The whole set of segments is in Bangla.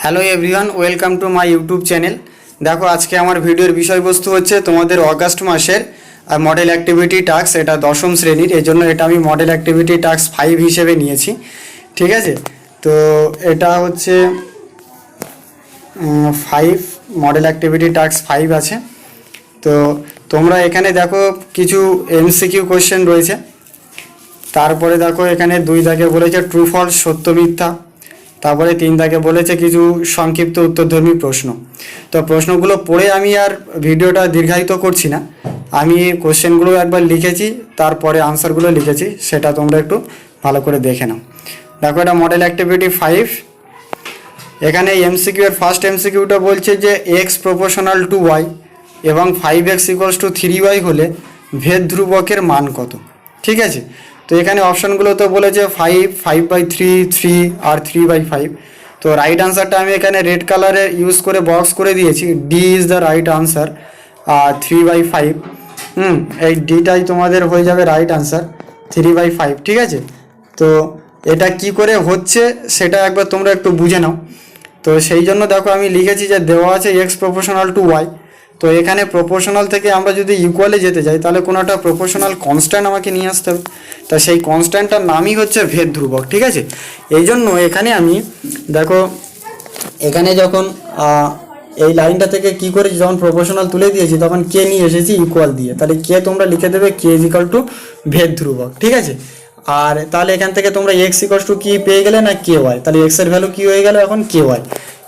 Hello everyone, welcome to my YouTube channel. দেখো, আজকে আমার ভিডিওর বিষয়বস্তু হচ্ছে তোমাদের অগাস্ট মাসের মডেল অ্যাক্টিভিটি টাস্ক। এটা দশম শ্রেণীর, এই জন্য এটা আমি মডেল অ্যাক্টিভিটি টাস্ক 5 হিসেবে নিয়েছি। ঠিক আছে, তো এটা হচ্ছে 5 মডেল অ্যাক্টিভিটি টাস্ক 5 আছে। তো তোমরা এখানে দেখো কিছু এমসিকিউ কোশ্চেন রয়েছে। তারপরে দেখো এখানে 2 দাগে বলেছে ট্রু ফলস, সত্য মিথ্যা। তারপরে 3 দাগে বলেছে কিছু সংক্ষিপ্ত উত্তরধর্মী প্রশ্ন। তো প্রশ্নগুলো পড়ে আমি আর ভিডিওটা দীর্ঘায়িত করছি না, আমি কোশ্চেনগুলো একবার লিখেছি, তারপরে আনসারগুলো লিখেছি, সেটা তোমরা একটু ভালো করে দেখে নাও। দেখো, এটা মডেল অ্যাক্টিভিটি 5। এখানে এমসিকিউ এর ফার্স্ট এমসিকিউটা বলছে যে এক্স প্রপোর্শনাল টু ওয়াই এবং 5x ইকুয়ালস টু 3y হলে ভেদ ধ্রুবকের মান কত। ঠিক আছে, তো এখানে অপশানগুলো তো বলেছে 5, 5/3, 3 আর 3/5। তো রাইট আনসারটা আমি এখানে রেড কালারে ইউজ করে বক্স করে দিয়েছি, D is the right answer. 3/5, এই ডিটাই তোমাদের হয়ে যাবে রাইট আনসার, 3/5। ঠিক আছে, তো এটা কি করে হচ্ছে সেটা একবার তোমরা একটু বুঝে নাও। তো সেই জন্য দেখো আমি লিখেছি যে দেওয়া আছে এক্স প্রপোর্শনাল টু ওয়াই। তো এখানে প্রপোর্শনাল থেকে আমরা যদি ইকুয়ালে যেতে যাই, তাহলে কোনো একটা প্রপোর্শনাল কনস্ট্যান্ট আমাকে নিয়ে আসতে হবে। তা সেই কনস্ট্যান্টটার নামই হচ্ছে ভেদ ধ্রুবক। ঠিক আছে, এই জন্য এখানে আমি দেখো এখানে যখন এই লাইনটা থেকে কি করেছি, যখন প্রপোর্শনাল তুলে দিয়েছি তখন কে নিয়ে এসেছি ইকুয়াল দিয়ে, তাহলে কে তোমরা লিখে দেবে কে ইজ ইকুয়াল টু ভেদ ধ্রুবক। ঠিক আছে, আর তাহলে এখান থেকে তোমরা এক্স ইকুয়াল টু কি পেয়ে গেলে না কে ওয়াই, তাহলে এক্স এর ভ্যালু কি হয়ে গেল এখন কে ওয়াই।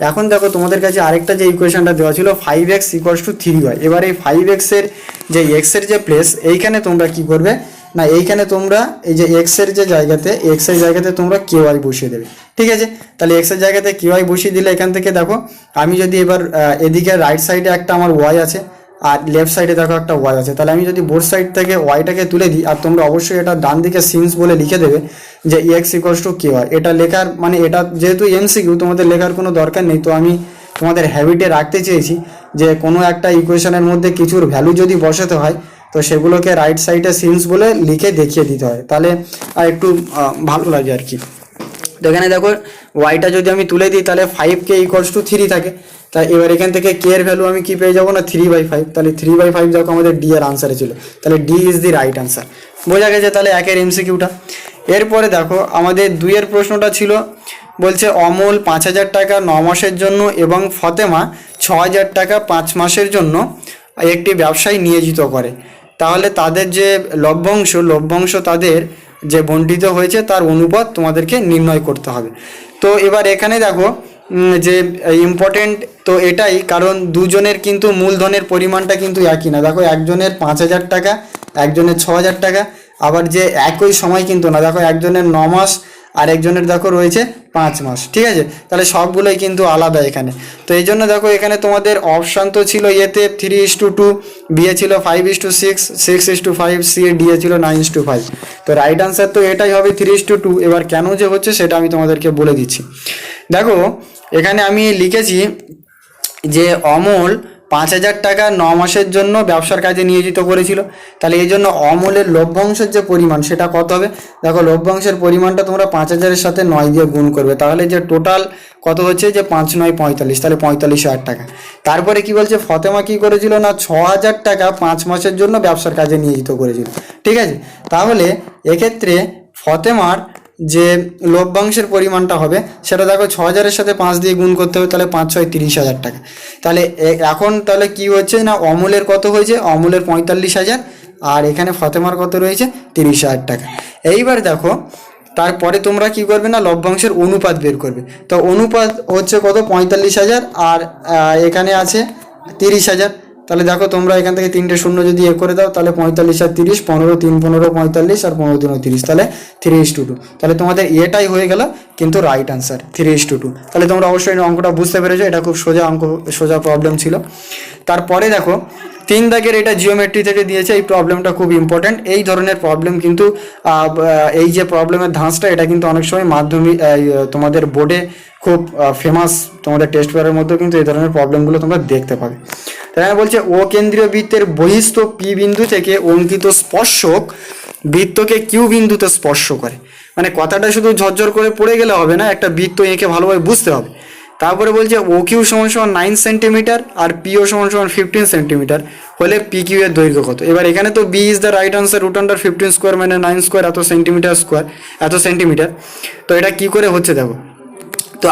এখন দেখো তোমাদের কাছে আরেকটা যে ইকুয়েশনটা দেওয়া ছিল 5x ইকুয়ালস টু 3y। এবার এই 5x এর যে এক্স এর যে প্লেস, এইখানে তোমরা কি করবে না, এইখানে তোমরা এই যে এক্স এর যে জায়গাতে, এক্স এর জায়গাতে তোমরা কে ওয়াই বসিয়ে দেবে। ঠিক আছে, তাহলে এক্স এর জায়গাতে কে ওয়াই বসিয়ে দিলে এখান থেকে দেখো আমি যদি এবার এদিকে রাইট সাইডে একটা আমার ওয়াই আছে আর লেফট সাইডে দেখো একটা ওয়াই আছে, তাহলে আমি যদি বোথ সাইড থেকে ওয়াইটাকে তুলে দিই, আর তোমরা অবশ্যই এটা ডান দিকে সিন্স বলে লিখে দেবে যে X equals to K Y. এটা লেখার মানে এটা যেহেতু এমসিকিউ, তোমাদের লেখার কোনো দরকার নেই, তো আমি তোমাদের হ্যাবিটে রাখতে চেয়েছি যে কোনো একটা ইকুয়েশনের মধ্যে কিছুর ভ্যালু যদি বসাতে হয় তো সেগুলোকে রাইট সাইডে সিন্স বলে লিখে দেখিয়ে দিতে হয়, তাহলে একটু ভালো লাগে আর কি। তো এখানে দেখো ওয়াইটা যদি আমি তুলে দিই তাহলে 5k ইকুয়ালস টু 3 থাকে। তাই এবার এখান থেকে কে এর ভ্যালু আমি কি পেয়ে যাবো না 3/5, তাহলে 3/5 দেখো আমাদের ডি এর আনসারে ছিল, তাহলে D is the right answer. বোঝা গেছে তাহলে একের এমসিকিউটা। এরপরে দেখো আমাদের 2 এর প্রশ্নটা ছিল, বলছে অমল 5,000 টাকা 9 মাসের জন্য এবং ফতেমা 6,000 টাকা 5 মাসের জন্য একটি ব্যবসায় নিয়োজিত করে, তাহলে তাদের যে লভ্যাংশ তাদের যে বণ্টিত হয়েছে তার অনুপাত তোমাদেরকে নির্ণয় করতে হবে। তো এবার এখানে দেখো যে ইম্পর্টেন্ট তো এটাই, কারণ দুজনের কিন্তু মূলধনের পরিমাণটা কিন্তু একই না। দেখো একজনের 5,000 টাকা, একজনের 6,000 টাকা, আবার যে একই সময় কিন্তু না, দেখো একজনের 9 মাস আর একজনের দেখো রয়েছে 5 মাস। ঠিক আছে, তাহলে সবগুলোই কিন্তু আলাদা এখানে। তো এই জন্য দেখো এখানে তোমাদের অপশান তো ছিল এতে 3:2, বি এ ছিল 5:6, 6:5, সি ডি এ ছিল 9:5। তো রাইট আনসার তো এটাই হবে 3:2। এবার কেন যে হচ্ছে সেটা আমি তোমাদেরকে বলে দিচ্ছি। দেখো এখানে আমি লিখেছি যে অমল 5,000 টাকা 9 মাসের জন্য ব্যবসার কাজে নিয়োজিত করেছিল, তাহলে এই জন্য অমলের লভ্যাংশের যে পরিমাণ সেটা কত হবে। দেখো লভ্যাংশের পরিমাণটা তোমরা 5,000-এর সাথে 9 দিয়ে গুণ করবে, তাহলে যে টোটাল কত হচ্ছে যে 5×9 = 45, তাহলে 45,000 টাকা। তারপরে কি বলছে ফতেমা কি করেছিল না 6,000 টাকা 5 মাসের জন্য ব্যবসার কাজে নিয়োজিত করেছিল। ঠিক আছে, তাহলে এক্ষেত্রে ফতেমার যে লভ্যাংশের পরিমাণটা হবে সেটা দেখো 6,000-এর সাথে 5 দিয়ে গুণ করতে হবে, তাহলে 5×6 = 30,000 টাকা। তাহলে এখন তাহলে কি হচ্ছে না অমলের কত হয়েছে, অমলের 45,000 আর এখানে ফতেমার কত রয়েছে 30,000 টাকা। এইবার দেখো তারপরে তোমরা কি করবে না লভ্যাংশের অনুপাত বের করবে। তো অনুপাত হচ্ছে কত 45,000 আর এখানে আছে 30,000। তাহলে দেখো তোমরা এখান থেকে 3টে শূন্য যদি করে দাও তাহলে 45 আর 30, 15 3 15 45 আর 15 3 30, তাহলে 3:2। তাহলে তোমাদের এটাই হয়ে গেল কিন্তু রাইট আনসার 3:2। তাহলে তোমরা অবশ্যই অঙ্কটা বুঝতে পেরেছো, এটা খুব সোজা অঙ্ক, সোজা প্রবলেম ছিল। তারপরে দেখো 3 দাগের এটা জিওমেট্রি থেকে দিয়েছে, এই প্রবলেমটা খুব ইম্পর্ট্যান্ট। এই ধরনের প্রবলেম কিন্তু এই যে প্রবলেমের ধাঁচটা এটা কিন্তু অনেক সময় মাধ্যমিক তোমাদের বোর্ডে খুব ফেমাস, তোমাদের টেস্ট পেপারের মধ্যেও কিন্তু এই ধরনের প্রবলেমগুলো তোমরা দেখতে পাবে। তাই বলছে ও কেন্দ্রীয় বৃত্তের বহিস্থ পি বিন্দু থেকে অঙ্কিত স্পর্শক বৃত্তকে কিউ বিন্দুতে স্পর্শ করে। মানে কথাটা শুধু ঝরঝর করে পড়ে গেলে হবে না, একটা বৃত্ত এঁকে ভালোভাবে বুঝতে হবে। তারপরে বলছে ও কিউ সমান সমান 9 সেন্টিমিটার আর পিও সমান সমান 15 সেন্টিমিটার হলে পি কিউ এর দৈর্ঘ্য কত। এবার এখানে তো B is the right answer, root under 15 square মানে 9 স্কোয়ার, এত সেন্টিমিটার স্কোয়ার, এত সেন্টিমিটার। তো এটা কি করে হচ্ছে দেখো, তো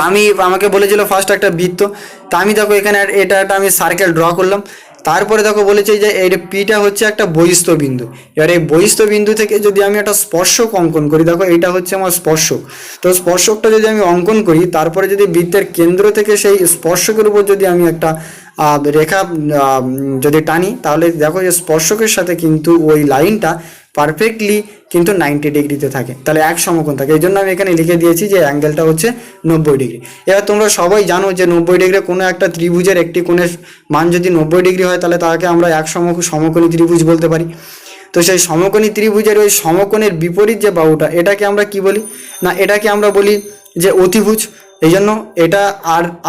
আমাকে বলেছিল ফার্স্ট একটা বৃত্ত, তা আমি দেখো এখানে এটা একটা আমি সার্কেল ড্র করলাম। তারপরে দেখো বলেছে যে এই পিটা হচ্ছে একটা বহিস্থ বিন্দু। এবার এই বহিস্থ বিন্দু থেকে যদি আমি একটা স্পর্শক অঙ্কন করি, দেখো এটা হচ্ছে আমার স্পর্শক, তো স্পর্শকটা যদি আমি অঙ্কন করি, তারপরে যদি বৃত্তের কেন্দ্র থেকে সেই স্পর্শকের উপর যদি আমি একটা রেখা যদি টানি, তাহলে দেখো যে স্পর্শকের সাথে কিন্তু ওই লাইনটা পারফেক্টলি কিন্তু 90 ডিগ্রিতে থাকে, তাহলে এক সমকোণ থাকে। এই জন্য আমি এখানে লিখে দিয়েছি যে অ্যাঙ্গেলটা হচ্ছে 90 ডিগ্রি। এবার তোমরা সবাই জানো যে 90 ডিগ্রি কোনো একটা ত্রিভুজের একটি কোণের মান যদি 90 ডিগ্রি হয়, তাহলে তাকে আমরা এক সমকোণী ত্রিভুজ বলতে পারি। তো সেই সমকোণী ত্রিভুজের ওই সমকোণের বিপরীত যে বাহুটা, এটাকে আমরা কি বলি না, এটাকে আমরা বলি যে অতিভুজ। এই জন্য এটা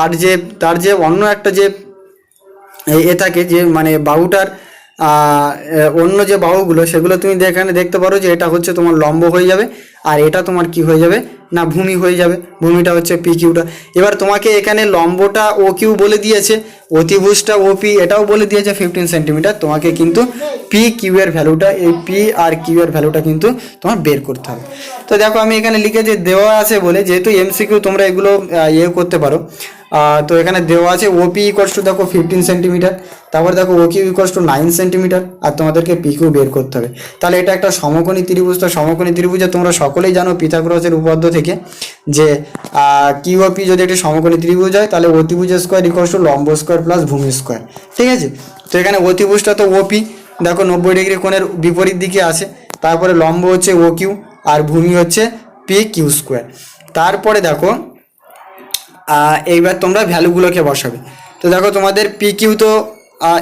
আর যে তার যে অন্য একটা যে থাকে যে মানে বাহুটার অন্য যে বাহুগুলো, সেগুলো তুমি এখানে দেখতে পারো যে এটা হচ্ছে তোমার লম্ব হয়ে যাবে, আর এটা তোমার কি হয়ে যাবে না ভূমি হয়ে যাবে, ভূমিটা হচ্ছে পি কিউটা। এবার তোমাকে এখানে লম্বটা ও কিউ বলে দিয়েছে, অতিভুজটা ও পি এটাও বলে দিয়েছে 15 সেন্টিমিটার। তোমাকে কিন্তু পি কিউ এর ভ্যালুটা, এই পি আর কিউ এর ভ্যালুটা কিন্তু তোমার বের করতে হবে। তো দেখো আমি এখানে লিখে যে দেওয়া আছে বলে, যেহেতু এমসিকিউ তোমরা এগুলো করতে পারো, তো এখানে দেওয়া আছে ওপি ইকুয়ালস টু দেখো 15 সেন্টিমিটার, তারপর দেখো O Q equals to 9 centimetre, আর তোমাদেরকে পি কিউ বের করতে হবে। তাহলে এটা একটা সমকোণী ত্রিভুজ। তো সমকোণী ত্রিভুজে তোমরা সকলেই জানো পিথাগোরাসের উপপাদ্য থেকে যে কিউ ও পি যদি একটি সমকোণী ত্রিভুজ হয়, তাহলে অতিভুজ স্কোয়ার ইকুয়ালস টু লম্ব স্কোয়ার প্লাস ভূমি স্কোয়ার, ঠিক আছে। তো এখানে অতিভুজটা তো ওপি, দেখো 90 ডিগ্রি কোণের বিপরীত দিকে আছে, তারপরে লম্ব হচ্ছে ও কিউ আর ভূমি হচ্ছে পি কিউ স্কোয়ার। তারপরে দেখো এইবার তোমরা ভ্যালুগুলোকে বসাবে। তো দেখো তোমাদের পি কিউ তো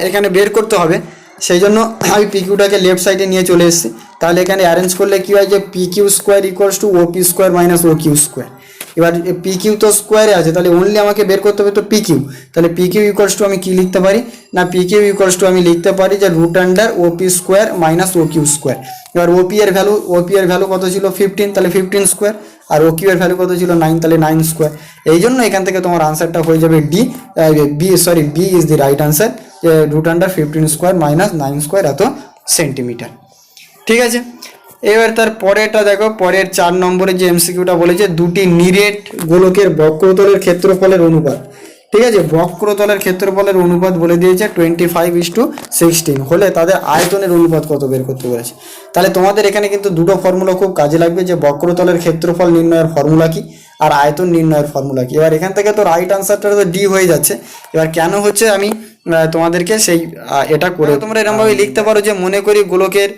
এখানে বের করতে হবে, সেই জন্য আমি পি কিউটাকে লেফট সাইডে নিয়ে চলে এসেছি। তাহলে এখানে অ্যারেঞ্জ করলে কী হয় যে P Q square equals to O P square minus O Q square. এবার পি কিউ তো স্কোয়ারে আছে, তাহলে অনলি আমাকে বের করতে হবে তো পি কিউ। তাহলে পি কিউ ইকুয়ালস টু আমি কী লিখতে পারি না, পি কিউ ইকুয়ালস টু আমি লিখতে পারি যে root under O P square minus O Q square. এবার ওপি এর ভ্যালু কত ছিল 15, তাহলে 15 স্কোয়ার, আর ও কিউ এর ভ্যালু কত ছিল 9, তাহলে 9 স্কোয়ার। এই জন্য এখান থেকে তোমার আনসারটা হয়ে যাবে B is the right answer, যে root under 15 square minus 9 square এত সেন্টিমিটার, ঠিক আছে। এবার তার পরেরটা দেখো, পরের 4 নম্বরে যে এমসিকিউটা বলেছে দুটি নিরেট গোলকের বক্রতলের ক্ষেত্রফলের অনুপাত, ঠিক আছে। বক্রতলের ক্ষেত্রফলের অনুপাত বলে দিয়েছে 25:16 হলে তাদের আয়তনের অনুপাত কত বের করতে বলেছে। তাহলে তোমাদের এখানে কিন্তু দুটো ফর্মুলা খুব কাজে লাগবে, যে বক্রতলের ক্ষেত্রফল নির্ণয়ের ফর্মুলা কি আর আয়তন নির্ণয়ের ফর্মুলা কি। এবার এখান থেকে তো রাইট আনসারটা তো ডি হয়ে যাচ্ছে। এবার কেন হচ্ছে আমি তোমাদেরকে সেই এটা করে তোমরা এরকমভাবে লিখতে পারো যে মনে করি গোলকের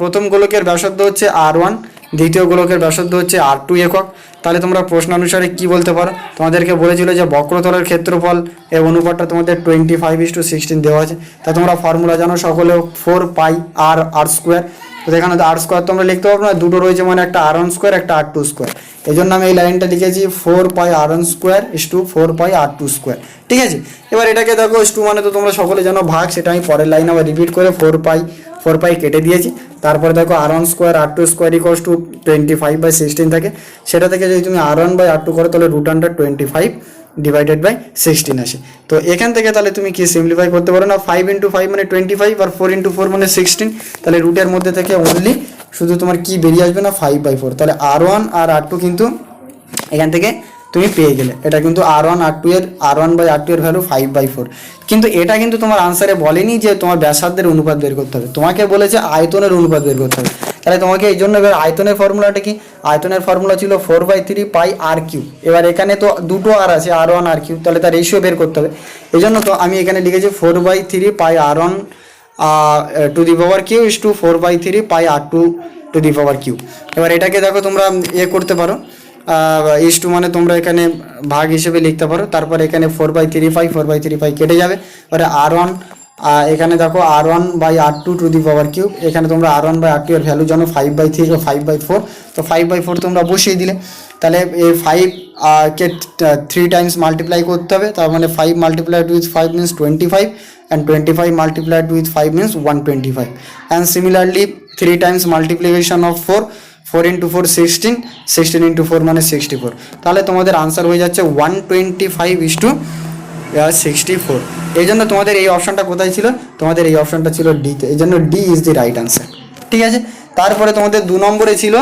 প্রথম গোলকের ব্যাসার্ধ হচ্ছে R1, দ্বিতীয় গোলকের ব্যাসার্ধ হচ্ছে R2 একক। তাহলে তোমরা প্রশ্ন অনুসারে কি বলতে পারো, তোমাদেরকে বলেছিল যে বক্রতলের ক্ষেত্রফল এর অনুপাতটা তোমাদের 25:16 দেওয়া আছে। তা তোমরা ফর্মুলা জানো সকলে, 4 পাই আর স্কোয়ার। তো এখানে আর স্কোয়ার তোমরা লিখতে পারবো না, দুটো রয়েছে মানে একটা R1 স্কোয়ার একটা R2 স্কোয়ার। এই জন্য আমি এই লাইনটা লিখেছি 4 pi R1 square is to 4 pi R2 square, ঠিক আছে। এবার এটাকে দেখো ইস টু মানে তো তোমরা সকলে জানো ভাগ, সেটা আমি পরের লাইন আবার রিপিট করে 4 পাই কেটে দিয়েছি। তারপরে দেখো R1 square R2 square equals two 25/16 থাকে, সেটা থেকে যদি তুমি R1/R2 করো তাহলে রুট আন্ডার 25/16 আসে। তো এখান থেকে তাহলে তুমি কি সিম্পলিফাই করতে পারো না, 5 × 5 মানে 25 আর 4 × 4 মানে 16। তাহলে রুটের মধ্যে থেকে অনলি শুধু তোমার কি বেরিয়ে আসবে না 5/4। তাহলে R1 আর R2 কিন্তু এখান থেকে তুমি পেয়ে গেলে, এটা কিন্তু R1/R2 এর ভ্যালু 5/4। কিন্তু এটা কিন্তু তোমার আনসারে বলেনি যে তোমার ব্যাসার্ধের অনুপাত বের করতে হবে, তোমাকে বলেছে আয়তনের অনুপাত বের করতে হবে। তাহলে তোমাকে এই জন্য এবার আয়তনের ফর্মুলাটা কি, আয়তনের ফর্মুলা ছিল 4/3 পাই আর কিউ। এবার এখানে তো দুটো আর আছে R1 আর কিউ, তাহলে তার রেশিও বের করতে হবে। এই জন্য তো আমি এখানে লিখেছি 4/3 pi R1 to the power cube is to 4/3 pi R2 to the power cube. এবার এটাকে দেখো তোমরা করতে পারো, ইস টু মানে তোমরা এখানে ভাগ হিসেবে লিখতে পারো। তারপর এখানে 4/3 পাই কেটে যাবে। এবারে R1 এখানে দেখো R1/R2 two the power cube, এখানে তোমরা R1/R2 এর ভ্যালু জানো 5/4, তো 5/4 তোমরা বসিয়ে দিলে। তাহলে এই 5 কে 3 টাইমস মাল্টিপ্লাই করতে হবে, তার মানে 5 multiplied with 5 means 25 and 25 multiplied with 5 means 125, and similarly 3 times multiplication of 4 into 4 16, 16 into 4 মানে 64, তাহলে তোমাদের আনসার হয়ে যাচ্ছে 125:64। এই জন্য তোমাদের এই অপশনটা কোথায় ছিল, তোমাদের এই অপশনটা ছিল ডিতে, এই জন্য D is the right answer. ঠিক আছে, তারপরে তোমাদের 2 নম্বরে ছিল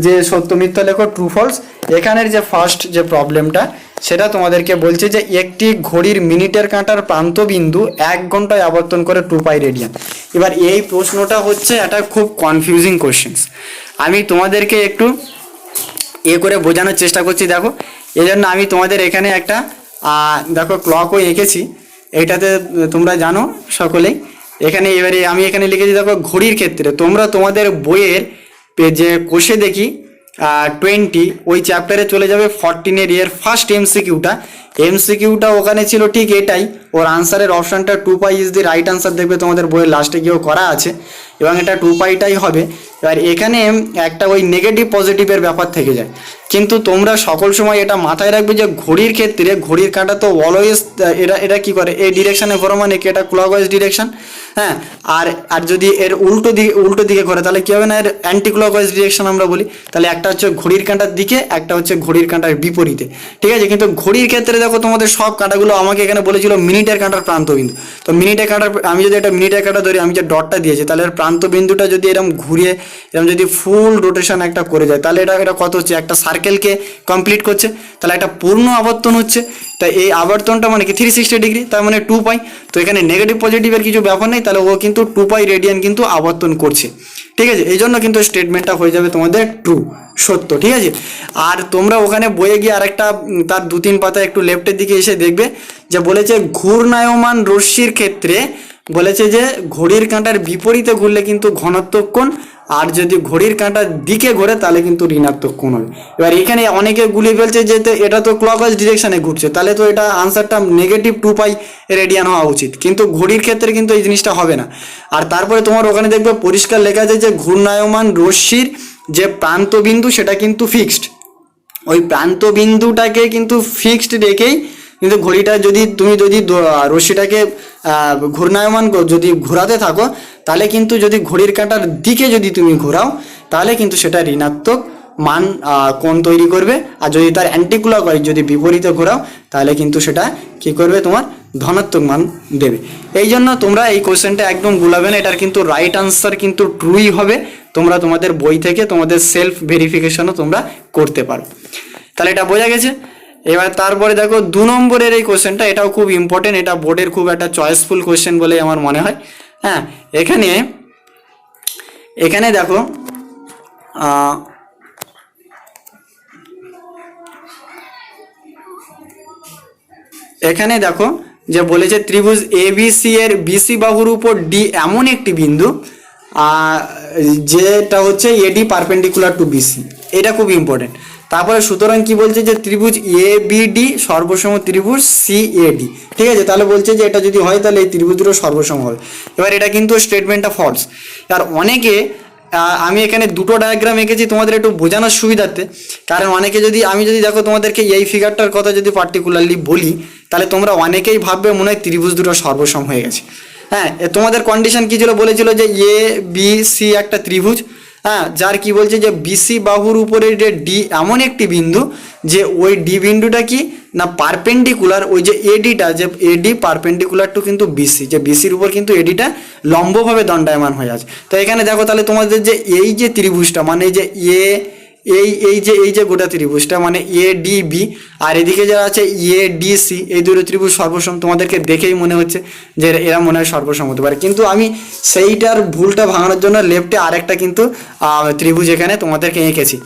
যে সত্য মিথ্যা লেখো ট্রু ফলস। এখানের যে ফার্স্ট যে প্রবলেমটা সেটা তোমাদেরকে বলছে যে একটি ঘড়ির মিনিটের কাঁটার প্রান্তবিন্দু 1 ঘন্টায় আবর্তন করে 2π রেডিয়ান। এবার এই প্রশ্নটা হচ্ছে একটা খুব কনফিউজিং কোশ্চেন্স, আমি তোমাদেরকে একটু করে বোঝানোর চেষ্টা করছি। দেখো এই জন্য আমি তোমাদের এখানে একটা দেখো ক্লকও এঁকেছি, এইটাতে তোমরা জানো সকলেই। এখানে এবারে আমি এখানে লিখেছি দেখো ঘড়ির ক্ষেত্রে তোমরা তোমাদের বইয়ের যে কোষে দেখি 20 ওই চ্যাপ্টারে চলে যাবে 14 এর ফার্স্ট এমসিকিউটা ওখানে ছিল ঠিক এটাই, ওর আনসারের অপশানটা 2π ইজ দি রাইট আনসার দেখবে তোমাদের বইয়ের লাস্টে গিয়েও করা আছে, এবং এটা 2πটাই হবে। এবার এখানে একটা ওই নেগেটিভ পজিটিভের ব্যাপার থেকে যায়, কিন্তু তোমরা সকল সময় এটা মাথায় রাখবে যে ঘড়ির ক্ষেত্রে ঘড়ির কাঁটা তো অলওয়েজ এটা কি করে এই ডিরেকশানে ঘোরা মানে কি এটা ক্লকওয়াইজ ডিরেকশন। হ্যাঁ, আর যদি এর উল্টো দিকে ঘোরে তাহলে কি হবে না, এর অ্যান্টি ক্লকওয়াইজ ডিরেকশন আমরা বলি। তাহলে একটা হচ্ছে ঘড়ির কাঁটার দিকে, একটা হচ্ছে ঘড়ির কাঁটার বিপরীতে। ঠিক আছে, কিন্তু ঘড়ির ক্ষেত্রে দেখো তোমাদের সব কাঁটাগুলো আমাকে এখানে বলেছিল মিনিটের কাঁটার প্রান্তবিন্দু, তো মিনিটের কাঁটার আমি যদি এটা মিনিটের কাঁটা ধরি, আমি যে ডটটা দিয়েছি তাহলে এর প্রান্তবিন্দুটা যদি এরকম ঘুরিয়ে এরকম যদি ফুল রোটেশন একটা করে যায় তাহলে এটা কত হচ্ছে, একটা সার্কেলকে কমপ্লিট করছে, তাহলে একটা পূর্ণ আবর্তন হচ্ছে। তাই এই আবর্তনটা মানে কি 360 ডিগ্রি, তার মানে 2π। তো এখানে নেগেটিভ পজিটিভের কিছু ব্যাপার নেই, তাহলে ও কিন্তু 2π রেডিয়ান কিন্তু আবর্তন করছে। ঠিক আছে, এই জন্য কিন্তু স্টেটমেন্টটা হয়ে যাবে তোমাদের ট্রু, সত্য। ঠিক আছে, আর তোমরা ওখানে বইয়ে গিয়ে আরেকটা তার 2-3 পাতা একটু লেফটের দিকে এসে দেখবে যে বলেছে ঘূর্ণায়মান রশ্মির ক্ষেত্রে বলেছে যে ঘড়ির কাঁটার বিপরীতে ঘুরলে কিন্তু ধনাত্মক কোণ, আর যদি ঘড়ির কাঁটার দিকে ঘোরে তাহলে কিন্তু ঋণাত্মক কোণ হবে। এবার এখানে অনেকে গুলিয়ে ফেলছে যে এটা তো ক্লকওয়াইজ ডিরেকশনে ঘুরছে, তাহলে তো এটা আনসারটা নেগেটিভ 2π রেডিয়ান হওয়া উচিত, কিন্তু ঘড়ির ক্ষেত্রে কিন্তু এই জিনিসটা হবে না। আর তারপরে তোমার ওখানে দেখবে পরিষ্কার লেখা আছে যে ঘূর্ণায়মান রশ্মির যে প্রান্তবিন্দু সেটা কিন্তু ফিক্সড, ওই প্রান্তবিন্দুটাকে কিন্তু ফিক্সড রেখেই কিন্তু ঘড়িটা যদি রশ্মিটাকে ঘূর্ণায়মান যদি ঘোরাতে থাকো তাহলে কিন্তু যদি ঘড়ির কাঁটার দিকে যদি তুমি ঘোরাও তাহলে কিন্তু সেটা ঋণাত্মক মান কোণ তৈরি করবে, আর যদি তার অ্যান্টিক্লকওয়াইজ যদি বিপরীতে ঘোরাও তাহলে কিন্তু সেটা কি করবে, তোমার ধনাত্মক মান দেবে। এই জন্য তোমরা এই কোশ্চেনটা একদম গুলাবে না, এটার কিন্তু রাইট আনসার কিন্তু ট্রুই হবে। তোমরা তোমাদের বই থেকে তোমাদের সেলফ ভেরিফিকেশনও তোমরা করতে পারো। তাহলে এটা বোঝা গেছে। এবার তারপরে দেখো 2 নম্বরের এই কোশ্চেনটা, এটাও খুব ইম্পর্টেন্ট, এটা বোর্ডের খুব একটা চয়েসফুল কোশ্চেন বলে আমার মনে হয়। হ্যাঁ, এখানে দেখো এখানে দেখো যে বলেছে ত্রিভুজ এবিসি এর বিসি বাহুর উপর ডি এমন একটি বিন্দু যেটা হচ্ছে এডি পারপেন্ডিকুলার টু বিসি, এটা খুব ইম্পর্টেন্ট। তারপরে সুতরাং কি বলছে যে ত্রিভুজ এ বিডি সর্বসম ত্রিভুজ সি এডি। ঠিক আছে, তাহলে বলছে যে এটা যদি হয় তাহলে এই ত্রিভুজ দুটো সর্বসম হবে। এবার এটা কিন্তু স্টেটমেন্টটা ফলস। আর অনেকে আমি এখানে 2টো ডায়াগ্রাম এঁকেছি তোমাদের একটু বোঝানোর সুবিধার্থে, কারণ অনেকে আমি যদি দেখো তোমাদেরকে এই ফিগারটার কথা যদি পার্টিকুলারলি বলি তাহলে তোমরা অনেকেই ভাববে মনে হয় ত্রিভুজ দুটো সর্বসম হয়ে গেছে। হ্যাঁ, তোমাদের কন্ডিশন কী ছিল, বলেছিল যে এ বি সি একটা ত্রিভুজ, হ্যাঁ, যার কি বলছে যে বিসি বাহুর উপরে যে ডি এমন একটি বিন্দু যে ওই ডি বিন্দুটা কি না পারপেন্ডিকুলার, ওই যে এডিটা যে এডি পারপেন্ডিকুলার টু কিন্তু বিসি, যে বিসির উপর কিন্তু এডিটা লম্বভাবে দণ্ডায়মান হয়ে আছে। তো এখানে দেখো তাহলে তোমাদের যে এই যে ত্রিভুজটা মানে যে এই যে গোটা ত্রিভুজটা মানে এ ডি বি, আর এদিকে যারা আছে এ ডি সি, এই দুটো ত্রিভুজ সর্বসম, তোমাদেরকে দেখেই মনে হচ্ছে যে এরা মনে হয় সর্বসম হতে পারে, কিন্তু আমি সেইটার ভুলটা ভাঙানোর জন্য লেফটে আরেকটা কিন্তু ত্রিভুজ এখানে তোমাদেরকে এঁকেছি।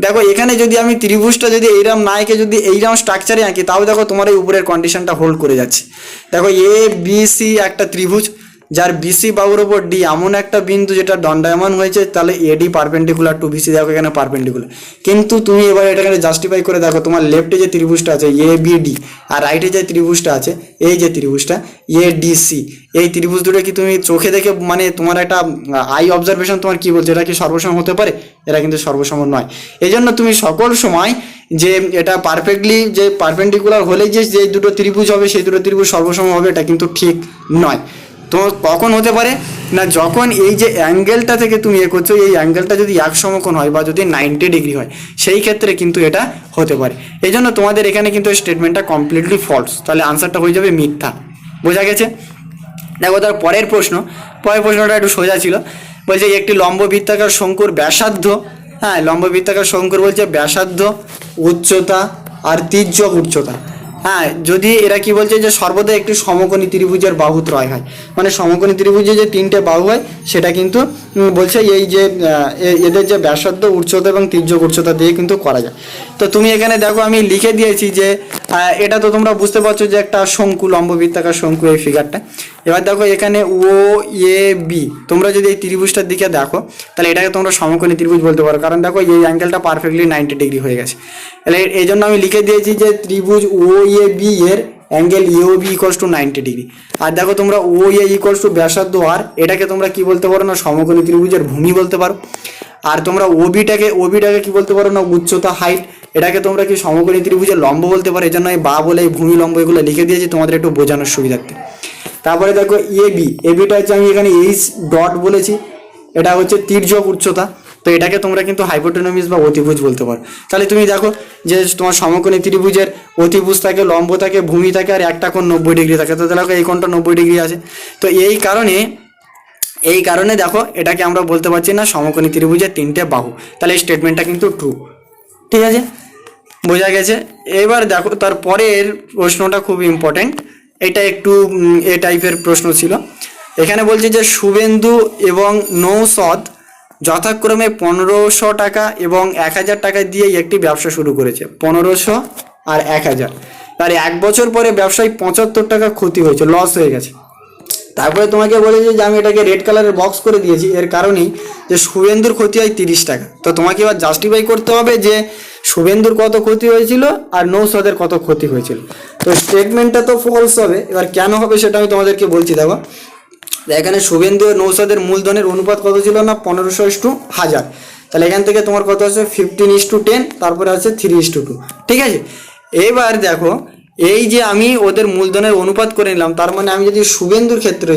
দেখো এখানে যদি আমি ত্রিভুজটা যদি এইরকম না এঁকে যদি এইরকম স্ট্রাকচারে আঁকি তাও দেখো তোমার এই উপরের কন্ডিশনটা হোল্ড করে যাচ্ছে। দেখো এ বি সি একটা ত্রিভুজ, যার বিসি বাহুর ওপর ডি এমন একটা বিন্দু যেটা দণ্ডায়মান হয়েছে, তাহলে এডি পারপেন্ডিকুলার টু বিসি, দেখো এখানে পারপেন্ডিকুলার। কিন্তু তুমি এবার এটাকে জাস্টিফাই করে দেখো, তোমার লেফটে যে ত্রিভুজটা আছে এ বি ডি, আর রাইটে যে ত্রিভুজটা আছে এই যে ত্রিভুজটা এ ডি সি, এই ত্রিভুজ দুটো কি তুমি চোখে দেখে মানে তোমার একটা আই অবজারভেশন তোমার কি বলছে এটা কি সর্বসম হতে পারে? এটা কিন্তু সর্বসম নয়। এই জন্য তুমি সকল সময় যে এটা পারফেক্টলি যে পারপেন্ডিকুলার হলে যে যে দুটো ত্রিভুজ হবে সেই দুটো ত্রিভুজ সর্বসম হবে, এটা কিন্তু ঠিক নয়। তো কখন হতে পারে না, যখন এই যে অ্যাঙ্গেলটা থেকে তুমি এ করছো এই অ্যাঙ্গেলটা যদি এক সমকোণ হয় বা যদি 90 ডিগ্রি হয়, সেই ক্ষেত্রে কিন্তু এটা হতে পারে। এই জন্য তোমাদের এখানে কিন্তু স্টেটমেন্টটা কমপ্লিটলি ফলস, তাহলে আনসারটা হয়ে যাবে মিথ্যা। বোঝা গেছে? দেখো তার পরের প্রশ্নটা একটু সোজা ছিল। বলছে একটি লম্ব বৃত্তাকার শঙ্কুর ব্যাসার্ধ, হ্যাঁ লম্ব বৃত্তাকার শঙ্কুর বলছে ব্যাসার্ধ, উচ্চতা আর তির্যক উচ্চতা, হ্যাঁ যদি এরা কি বলছে যে সর্বদা একটি সমকোণী ত্রিভুজের বাহু ত্রয় হয়, মানে সমকোণী ত্রিভুজে যে তিনটে বাহু হয় সেটা কিন্তু বলছে এই যে এদের যে ব্যাসার্ধ, উচ্চতা এবং তির্যক উচ্চতা দিয়ে কিন্তু করা যায়। তো তুমি এখানে দেখো আমি লিখে দিয়েছি যে এটা তো তোমরা বুঝতে পারছো যে একটা শঙ্কু, লম্ব বৃত্তাকার শঙ্কু এই ফিগারটা। এবার দেখো এখানে ও এ বি, তোমরা যদি এই ত্রিভুজটার দিকে দেখো তাহলে এটাকে তোমরা সমকোণী ত্রিভুজ বলতে পারো, কারণ দেখো এই অ্যাঙ্গেলটা পারফেক্টলি 90 ডিগ্রি হয়ে গেছে। তাহলে এই জন্য আমি লিখে দিয়েছি যে ত্রিভুজ ও এ বি এর অ্যাঙ্গেল ইও বি ইকুয়ালস টু 90 ডিগ্রি। আর দেখো তোমরা ও এ ইকুয়ালস টু ব্যাসার্ধ আর, এটাকে তোমরা কি বলতে পারো না সমকোণী ত্রিভুজের ভূমি বলতে পারো। আর তোমরা ওবিটাকে কি বলতে পারো না উচ্চতা, হাইট, এটাকে তোমরা কি সমকোণী ত্রিভুজের লম্ব বলতে পারো। এই জন্য এই বা বলে এই ভূমি লম্ব এগুলো লিখে দিয়েছি তোমাদের একটু বোঝানোর সুবিধার্থে। তারপরে দেখো এবিটা হচ্ছে আমি এখানে এইচ ডট বলেছি, এটা হচ্ছে তির্যক উচ্চতা। তো এটাকে তোমরা কিন্তু হাইপোটেনোমিস বা অতিভুজ বলতে পারো। তাহলে তুমি দেখো যে তোমার সমকোণী ত্রিভুজের অতিভুজ থাকে, লম্ব থাকে, ভূমি থাকে, আর একটা কোণ 90 ডিগ্রি থাকে। তো দেখো এই কোণটা 90 ডিগ্রি আছে। তো এই কারণে দেখো এটাকে আমরা বলতে পারছি না সমকোণী ত্রিভুজের তিনটে বাহু। তাহলে এই স্টেটমেন্টটা কিন্তু ট্রু। ঠিক আছে, বোঝা গেছে? এবার দেখো তার পরের প্রশ্নটা খুব ইম্পর্টেন্ট, এটা একটু এ টাইপের প্রশ্ন ছিল। এখানে বলছে যে শুভেন্দু এবং নৌসদ যথাক্রমে 1500 টাকা এবং 1000 টাকা দিয়ে একটি ব্যবসা শুরু করেছে। 1500 আর 1000, আর 1 বছর পরে ব্যবসায় 75 টাকা ক্ষতি হয়েছে, লস হয়ে গেছে। তারপরে তোমাকে বলেছে যে আমি এটাকে রেড কালারের বক্স করে দিয়েছি এর কারণেই যে শুভেন্দুর ক্ষতি হয় 30 টাকা। তো তোমাকে এবার জাস্টিফাই করতে হবে যে শুভেন্দুর কত ক্ষতি হয়েছিল আর নৌসদের কত ক্ষতি হয়েছিল। তো স্টেটমেন্টটা তো ফলস হবে। এবার কেন হবে সেটা আমি তোমাদেরকে বলছি। দেখো এখানে শুভেন্দু ও নৌসদের মূলধনের অনুপাত কত ছিল না 1500:1000। তাহলে এখান থেকে তোমার কত আছে 15:10, তারপরে আছে 3:2। ঠিক আছে, এবার দেখো এই যে আমি ওদের মূলধনের অনুপাত করে নিলাম, তার মানে আমি যদি শুভেন্দুর ক্ষেত্রে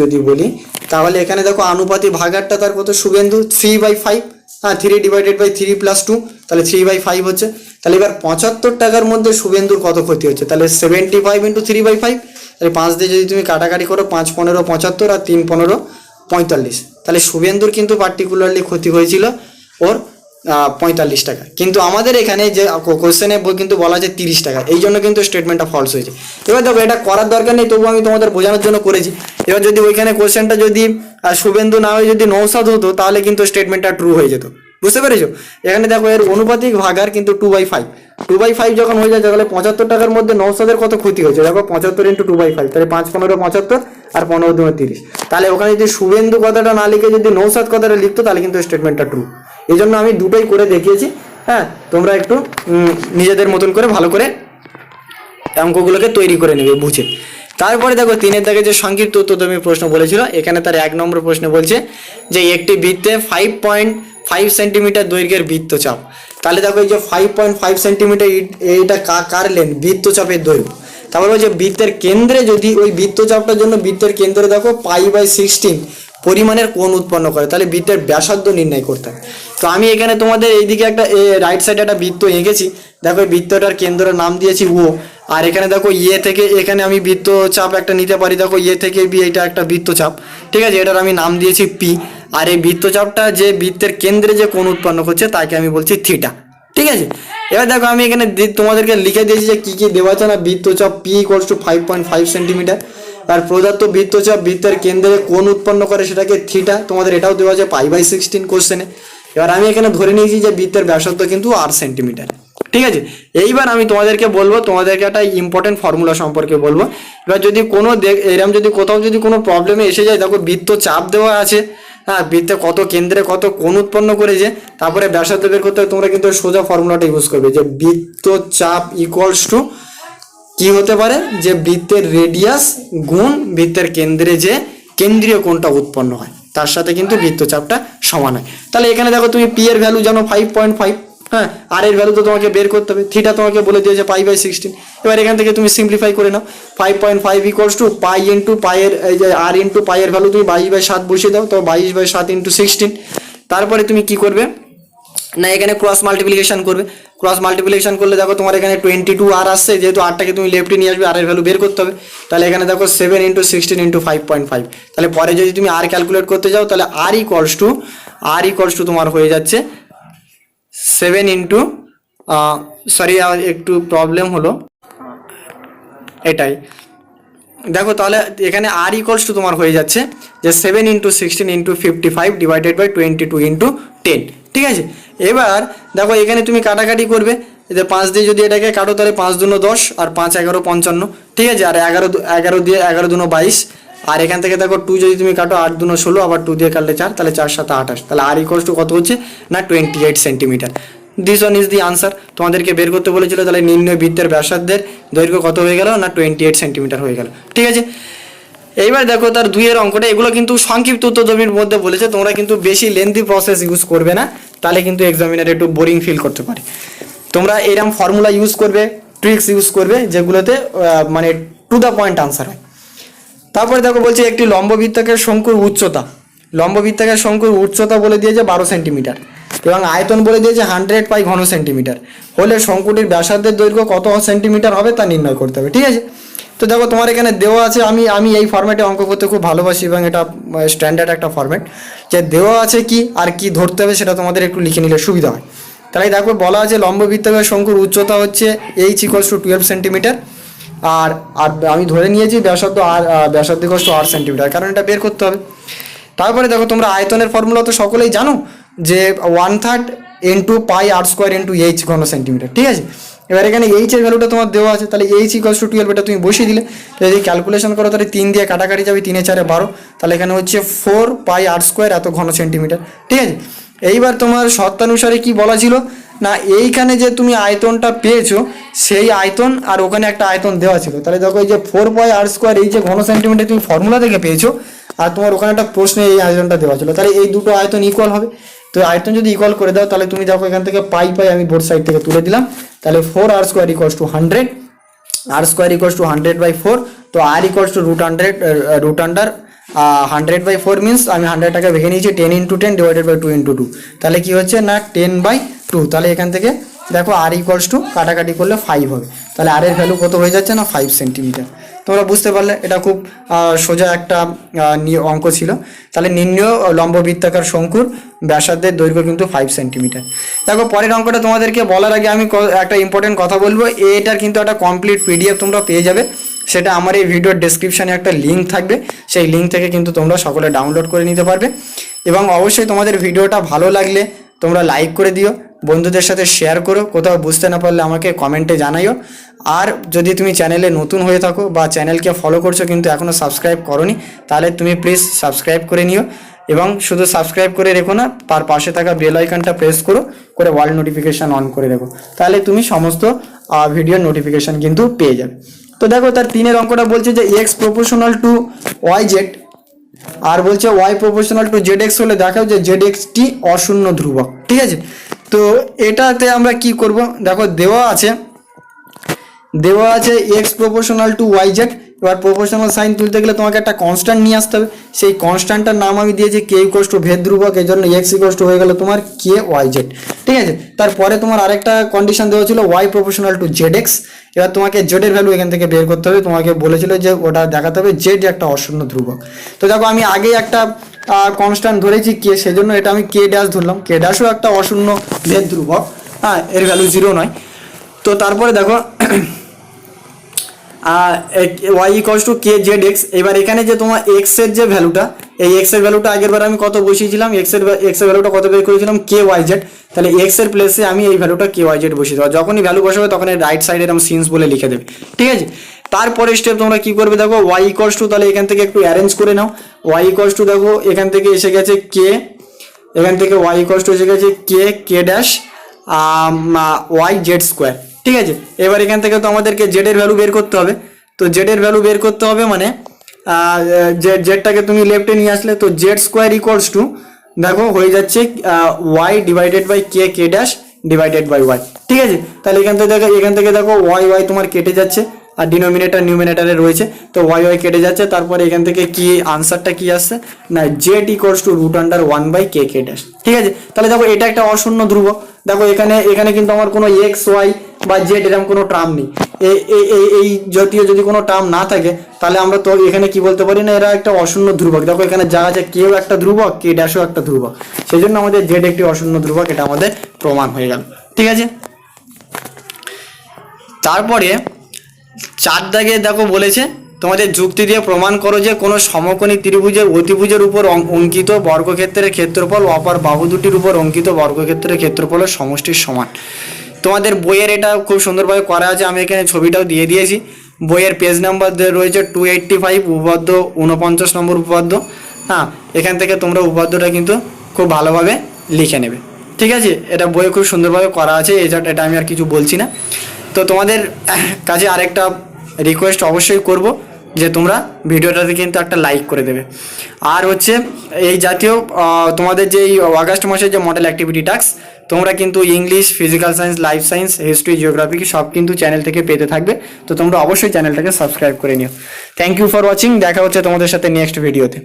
যদি বলি তাহলে এখানে দেখো আনুপাতিক ভাগারটা তার কত শুভেন্দু 3/5, হ্যাঁ 3 ডিভাইডেড বাই 3 + 2, তাহলে 3/5 হচ্ছে। তাহলে এবার 75 টাকার মধ্যে শুভেন্দুর কত ক্ষতি হচ্ছে, তাহলে 75 × 3/5, তাহলে 5 দিয়ে যদি তুমি কাটাকাটি করো 5 × 15 = 75 আর 3 × 15 = 45। তাহলে শুভেন্দুর কিন্তু পার্টিকুলারলি ক্ষতি হয়েছিল ওর 45 টাকা, কিন্তু আমাদের এখানে যে কোশ্চেনে কিন্তু বলা আছে 30 টাকা, এই জন্য কিন্তু স্টেটমেন্টটা ফলস হয়েছে। এবার দেখো এটা করার দরকার নেই, তবু আমি তোমাদের বোঝানোর জন্য করেছি। এবার যদি ওইখানে কোশ্চেনটা যদি শুভেন্দু না হয়ে যদি নৌসাদ হতো তাহলে কিন্তু স্টেটমেন্টটা ট্রু হয়ে যেত। বুঝতে পেরেছো? এখানে দেখো এর অনুপাতিক ভাগার কিন্তু 2/5 যখন হয়ে যায় তাহলে 75 টাকার মধ্যে নৌসাদের কত ক্ষতি হয়েছে, দেখো 75 × 2/5, তাহলে 5 × 15 = 75 আর 15 × 2 = 30। তাহলে ওখানে যদি শুভেন্দু কথাটা না লিখে যদি নৌসাদ কথাটা লিখতো তাহলে কিন্তু স্টেটমেন্টটা ট্রু। এই জন্য আমি দুটোই করে দেখিয়েছি। হ্যাঁ, তোমরা একটু নিজেদের মতন করে ভালো করে অঙ্কগুলোকে তৈরি করে নেবে বুঝে। তারপরে দেখো 3-এর দাগে যে সংক্ষিপ্ত উত্তর তুমি প্রশ্ন বলেছিল, এখানে তার 1 নম্বর প্রশ্ন বলছে যে একটি বৃত্তে 5.5 সেন্টিমিটার দৈর্ঘ্যের বৃত্তচাপ। তাহলে দেখো এই যে 5.5 সেন্টিমিটার এইটা কার লেন্থ, বৃত্তচাপের দৈর্ঘ্য। তারপর বলছে বৃত্তের কেন্দ্রে যদি ওই বৃত্তচাপটার জন্য বৃত্তের কেন্দ্রে দেখো π/16 পরিমাণের কোণ উৎপন্ন করে, তাহলে বৃত্তের ব্যাসার্ধ নির্ণয় করতে হবে। তো আমি এখানে তোমাদের এইদিকে একটা রাইট সাইডে একটা বৃত্ত এঁকেছি। দেখো এই বৃত্তটার কেন্দ্রের নাম দিয়েছি ও, আর এখানে দেখো ইয়ে থেকে এখানে আমি বৃত্তচাপ একটা নিতে পারি। দেখো ইয়ে থেকে বি, এটা একটা বৃত্তচাপ। ঠিক আছে, এটার আমি নাম দিয়েছি পি। আর এই বৃত্তচাপটা যে বৃত্তের কেন্দ্রে যে কোণ উৎপন্ন করছে তাকে আমি বলছি থিটা। ঠিক আছে, এবার দেখো আমি এখানে তোমাদেরকে লিখে দিয়েছি যে কী কী দেওয়া আছে না, বৃত্তচাপ P = 5.5 সেন্টিমিটার, আর প্রদত্ত বৃত্তচাপ বৃত্তের কেন্দ্রে কোণ উৎপন্ন করে সেটাকে থিটা। তোমাদের এটাও দেওয়া আছে π/16 কোশ্চেনে। এবার আমি এখানে ধরে নিয়েছি যে বৃত্তের ব্যাসার্ধ কিন্তু 8 সেন্টিমিটার। ঠিক আছে। এইবার আমি তোমাদেরকে বলবো, তোমাদেরকে একটা ইম্পর্টেন্ট ফর্মুলা সম্পর্কে বলবো। এবার যদি কোনো এরকম যদি কোথাও যদি কোনো প্রবলেমে এসে যায়, দেখো বৃত্ত চাপ দেওয়া আছে, হ্যাঁ বৃত্তে কত কেন্দ্রে কত কোণ উৎপন্ন করেছে, তারপরে ব্যাসার্ধ বের করতে হবে, তোমরা কিন্তু সোজা ফর্মুলাটা ইউজ করবে যে বৃত্ত চাপ ইকুয়ালস টু কি হতে পারে, যে বৃত্তের রেডিয়াস গুণ বৃত্তের কেন্দ্রে যে কেন্দ্রীয় কোণটা উৎপন্ন হয় তার সাথে কিন্তু বৃত্তচাপটা সমান হয়। তাহলে এখানে দেখো তুমি পি এর ভ্যালু জানো 5.5, হ্যাঁ আর এর ভ্যালু তো তোমাকে বের করতে হবে, থিটা তোমাকে বলে দিয়েছে π/16। এবার এখান থেকে তুমি সিম্পলিফাই করে নাও, 5.5 ইকুয়ালস টু পাই ইন্টু পাইয়ের এই যে আর ইন্টু পাইয়ের ভ্যালু তুমি 22/7 বসিয়ে দাও, তো 22/7 ইন্টু 16। তারপরে তুমি কি করবে না, এখানে ক্রস মাল্টিপ্লিকেশন করবে। ক্রস মাল্টিপ্লিকেশন করলে দেখো তোমার এখানে 22 আর আসছে, যেহেতু আরটাকে তুমি লেফটে নিয়ে আসবে, আর এর ভ্যালু বের করতে হবে। তাহলে এখানে দেখো 7 ইন্টু 16 ইন্টু 5.5। তাহলে পরে যদি তুমি আর ক্যালকুলেট করতে যাও, তাহলে আর ইকুয়ালস টু তোমার হয়ে যাচ্ছে 7 ইন্টু সরি একটু প্রবলেম হলো এটাই, দেখো তাহলে এখানে আর ইকুয়ালস টু তোমার হয়ে যাচ্ছে যে 7 into 16 into 55 divided by 22 into 10। ঠিক আছে। এবার দেখো এখানে তুমি কাটাকাটি করবে, যে 5 দিয়ে যদি এটাকে কাটো তাহলে 5 দুনো 10 আর 5 11 55, ঠিক আছে। আর 11 দিয়ে 11 দুনো 22, আর এখান থেকে দেখো 2 যদি তুমি কাটো 8 দুনো 16, আবার 2 দিয়ে কাটলে 4, তাহলে 4 7 28। তাহলে আর ইকুয়ালস টু কত হচ্ছে না 28 centimetre. This one is the answer. তোমাদেরকে বের করতে বলেছিল, তাহলে নির্ণয় বৃত্তের ব্যাসার্ধের দৈর্ঘ্য কত হয়ে গেল না 28 সেন্টিমিটার হয়ে গেল। ঠিক আছে। এইবার দেখো তার 2 এর অঙ্কটা, এগুলো কিন্তু সংক্ষিপ্ত উত্তরজমির মধ্যে বলেছে, তোমরা কিন্তু বেশি লেন্থি প্রসেস ইউজ করবে না, তাহলে কিন্তু এক্সামিনার একটু বোরিং ফিল করতে পারে। তোমরা এরকম ফর্মুলা ইউজ করবে, ট্রিক্স ইউজ করবে, যেগুলোতে মানে টু দ্য পয়েন্ট আনসার হয়। তারপরে দেখো বলছে একটি লম্ববৃত্তাকার শঙ্কুর উচ্চতা, লম্ববৃত্তাকার শঙ্কুর উচ্চতা বলে দিয়েছে 12 সেন্টিমিটার এবং আয়তন বলে দিয়েছে 100 পাই ঘন সেন্টিমিটার হলে শঙ্কুটির ব্যাসার্ধের দৈর্ঘ্য কত সেন্টিমিটার হবে তা নির্ণয় করতে হবে। ঠিক আছে। তো দেখো তোমার এখানে দেওয়া আছে, আমি এই ফরম্যাটে অঙ্ক করতে খুব ভালোবাসি এবং এটা স্ট্যান্ডার্ড একটা ফরম্যাট, যে দেওয়া আছে কি আর কি ধরতে হবে সেটা তোমাদের একটু লিখে নিলে সুবিধা হয়। তাহলে দেখো বলা আছে লম্ববৃত্তাকার শঙ্কুর উচ্চতা হচ্ছে h ইকুয়ালস টু 12 সেন্টিমিটার, আর আমি ধরে নিয়েছি ব্যাসার্ধ ইকুয়ালস টু 8 সেন্টিমিটার, কারণ এটা বের করতে হবে। তারপরে দেখো তোমরা আয়তনের ফর্মুলা তো সকলেই জানো, যে 1/3 ইন্টু পাই আর স্কোয়ার ইন্টু এইচ ঘন সেন্টিমিটার। ঠিক আছে। এবার এখানে এইচ এর ভ্যালুটা তোমার দেওয়া আছে, তাহলে এইচ ইকুয়ালস টু 12 এটা তুমি বসিয়ে দিলে, যদি ক্যালকুলেশন করো তাহলে 3 দিয়ে কাটাকাটি যাবে, 3 4 12, তাহলে এখানে হচ্ছে 4 পাই আর স্কোয়ার এত ঘন সেন্টিমিটার। ঠিক আছে। এইবার তোমার শর্তানুসারে কি বলা ছিল না, এইখানে যে তুমি আয়তনটা পেয়েছো সেই আয়তন আর ওখানে একটা আয়তন দেওয়া ছিল, তাহলে দেখো এই যে 4 পাই আর স্কোয়ার এই যে ঘন সেন্টিমিটার তুমি ফর্মুলা থেকে পেয়েছো, আর তোমার ওখানে একটা প্রশ্নে এই আয়তনটা দেওয়া ছিল, তাহলে এই দুটো আয়তন ইকুয়াল হবে। তো আয়তন যদি ইকুয়াল করে দাও, তাহলে তুমি দেখো এখান থেকে পাই আমি বোর্ড সাইড থেকে তুলে দিলাম, তাহলে 4 R square equals to 100, R square equals to 100/4, তো R equals to root under 100/4 means আমি 100টাকে ভেঙে নিয়েছি 10 ইন্টু 10 ডিভাইডেড বাই 2 ইন্টু 2, তাহলে কি হচ্ছে না 10/2। তাহলে এখান থেকে দেখো আর ইকুয়ালস টু কাটাকাটি করলে 5 হবে, তাহলে আর এর ভ্যালু কত হয়ে যাচ্ছে না 5 সেন্টিমিটার। তোমরা বুঝতে পারলে এটা খুব সোজা একটা অঙ্ক ছিল। তাহলে নির্ণয় লম্ববৃত্তাকার শঙ্কুর ব্যাসার্ধের দৈর্ঘ্য কিন্তু 5 সেন্টিমিটার। দেখো পরের অঙ্কটা তোমাদেরকে বলার আগে আমি একটা ইম্পর্টেন্ট কথা বলবো, এটার কিন্তু একটা কমপ্লিট পিডিএফ তোমরা পেয়ে যাবে, সেটা আমার এই ভিডিওর ডেসক্রিপশানে একটা লিঙ্ক থাকবে, সেই লিঙ্ক থেকে কিন্তু তোমরা সকলে ডাউনলোড করে নিতে পারবে। এবং অবশ্যই তোমাদের ভিডিওটা ভালো লাগলে তোমরা লাইক করে দিও, বন্ধুদের সাথে শেয়ার করো, কোথাও বুঝতে না পারলে আমাকে কমেন্টে জানাইও। আর যদি তুমি চ্যানেলে নতুন হয়ে থাকো বা চ্যানেলকে ফলো করছো কিন্তু এখনও সাবস্ক্রাইব করোনি, তাহলে তুমি প্লিজ সাবস্ক্রাইব করে নিও, এবং শুধু সাবস্ক্রাইব করে রেখো না, তার পাশে থাকা বেল আইকনটা প্রেস করে ওয়াল নোটিফিকেশান অন করে রেখো, তাহলে তুমি সমস্ত ভিডিওর নোটিফিকেশান কিন্তু পেয়ে যাবে। তো দেখো তার 3 অঙ্কটা বলছে যে X proportional to Y Z, আর বলছে Y proportional to Z X হলে দেখাও যে জেড এক্সটি অশূন্য ধ্রুবক। ঠিক আছে। তো এটাতে আমরা কি করব, দেখো দেওয়া আছে X proportional to Y Z. এবার প্রপোর্শনাল সাইন তুলতে গেলে তোমাকে একটা কনস্ট্যান্ট নিয়ে আসতে হবে, সেই কনস্ট্যান্টটার নাম আমি দিয়েছি কে ইকুয়ালস টু ভেদ ধ্রুবক, এই জন্য এক্স ইকুয়ালস টু হয়ে গেল তোমার কে ওয়াই জেড। ঠিক আছে। তারপরে তোমার আরেকটা কন্ডিশন দেওয়া ছিল Y proportional to Z X. এবার তোমাকে জেড এর ভ্যালু এখান থেকে বের করতে হবে, তোমাকে বলেছিল যে ওটা দেখাতে হবে জেড একটা অশূন্য ধ্রুবক। তো দেখো আমি আগেই একটা কনস্ট্যান্ট ধরেছি কে, সেজন্য এটা আমি কে ড্যাশ ধরলাম, কে ড্যাশও একটা অশূন্য ভেদ ধ্রুবক, হ্যাঁ এর ভ্যালু 0 নয়। তো তারপরে দেখো Y equals to K Z X. এবার এখানে যে তোমার এক্স এর যে ভ্যালুটা, এই এক্স এর ভ্যালুটা আগের বার আমি কত বসিয়েছিলাম, এক্স এর ভ্যালুটা কত বের করেছিলাম, কে ওয়াই জেড। তাহলে এক্স এর প্লেসে আমি এই ভ্যালুটা কে ওয়াই জেড বসিয়ে দেবো। যখনই ভ্যালু বসাবে তখন এই রাইট সাইডে এরকম সিন্স বলে লিখে দেবে, ঠিক আছে। তারপরে স্টেপ তোমরা কি করবে দেখো, ওয়াই ইকোয়ালস টু, তাহলে এখান থেকে একটু অ্যারেঞ্জ করে নাও। ওয়াই ইকোয়ালস টু দেখো এখান থেকে এসে গেছে কে, এখান থেকে ওয়াই ইকোয়ালস টু এসে গেছে K dash Y Z square, ঠিক আছে। এবার এখান থেকে তো আমাদেরকে জেড এর ভ্যালু বের করতে হবে। তো জেড এর ভ্যালু বের করতে হবে মানে জেডটাকে তুমি লেফটে নিয়ে আসলে তো জেড স্কোয়ার ইকোয়ালস টু দেখো হয়ে যাচ্ছে Y divided by K dash divided by Y, ঠিক আছে। তাহলে এখান থেকে দেখো ওয়াই তোমার কেটে যাচ্ছে, আর ডিনোমিনেটর নিউমিনেটারে রয়েছে, তো ওয়াই কেটে যাচ্ছে। তারপরে এখান থেকে কি আনসারটা কি আসছে না, Z equals to root under 1 by K dash, ঠিক আছে। তাহলে দেখো এটা একটা অশূন্য ধ্রুবক। দেখো এখানে কিন্তু আমার কোনো এক্স ওয়াই বা জেড এরকম কোনো টার্ম নেই। এই জাতীয় যদি কোনো টার্ম না থাকে তাহলে আমরা তো এখানে কি বলতে পারি না, এরা একটা অশূন্য ধ্রুবক। দেখো এখানে যা আছে কেও একটা ধ্রুবক, কে ড্যাশও একটা ধ্রুবক, সেই জন্য আমাদের জেড একটি অশূন্য ধ্রুবক, এটা আমাদের প্রমাণ হয়ে গেল, ঠিক আছে। তারপরে 4 দাগে দেখো বলেছে তোমাদের যুক্তি দিয়ে প্রমাণ করো যে কোনো সমকোণী ত্রিভুজের অতিভুজের উপর অঙ্কিত বর্গক্ষেত্রের ক্ষেত্রফল অপর বাহু দুটির উপর অঙ্কিত বর্গক্ষেত্রের ক্ষেত্রফলের সমষ্টির সমান। তোমাদের বইয়ের এটা খুব সুন্দরভাবে করা আছে, আমি এখানে ছবিটাও দিয়ে দিয়েছি। বইয়ের পেজ নাম্বার রয়েছে 285, উপপাদ্য 49 নম্বর উপপাদ্য। হ্যাঁ, এখান থেকে তোমরা উপপাদ্যটা কিন্তু খুব ভালোভাবে লিখে নেবে, ঠিক আছে। এটা বইয়ে খুব সুন্দরভাবে করা আছে, এটা আমি আর কিছু বলছি না। তো তোমাদের কাছে আরেকটা রিকোয়েস্ট অবশ্যই করব যে তোমরা ভিডিওটাতে কিন্তু একটা লাইক করে দেবে। আর হচ্ছে এই জাতীয় তোমাদের যে এই আগস্ট মাসের যে মডেল অ্যাক্টিভিটি টাস্ক তোমরা কিন্তু English, physical science, life science, history, geography সব কিন্তু চ্যানেল থেকে পেতে থাকবে। তো তোমরা অবশ্যই চ্যানেলটাকে সাবস্ক্রাইব করে নিও। থ্যাংক ইউ ফর ওয়াচিং, দেখা হচ্ছে তোমাদের সাথে নেক্সট ভিডিওতে।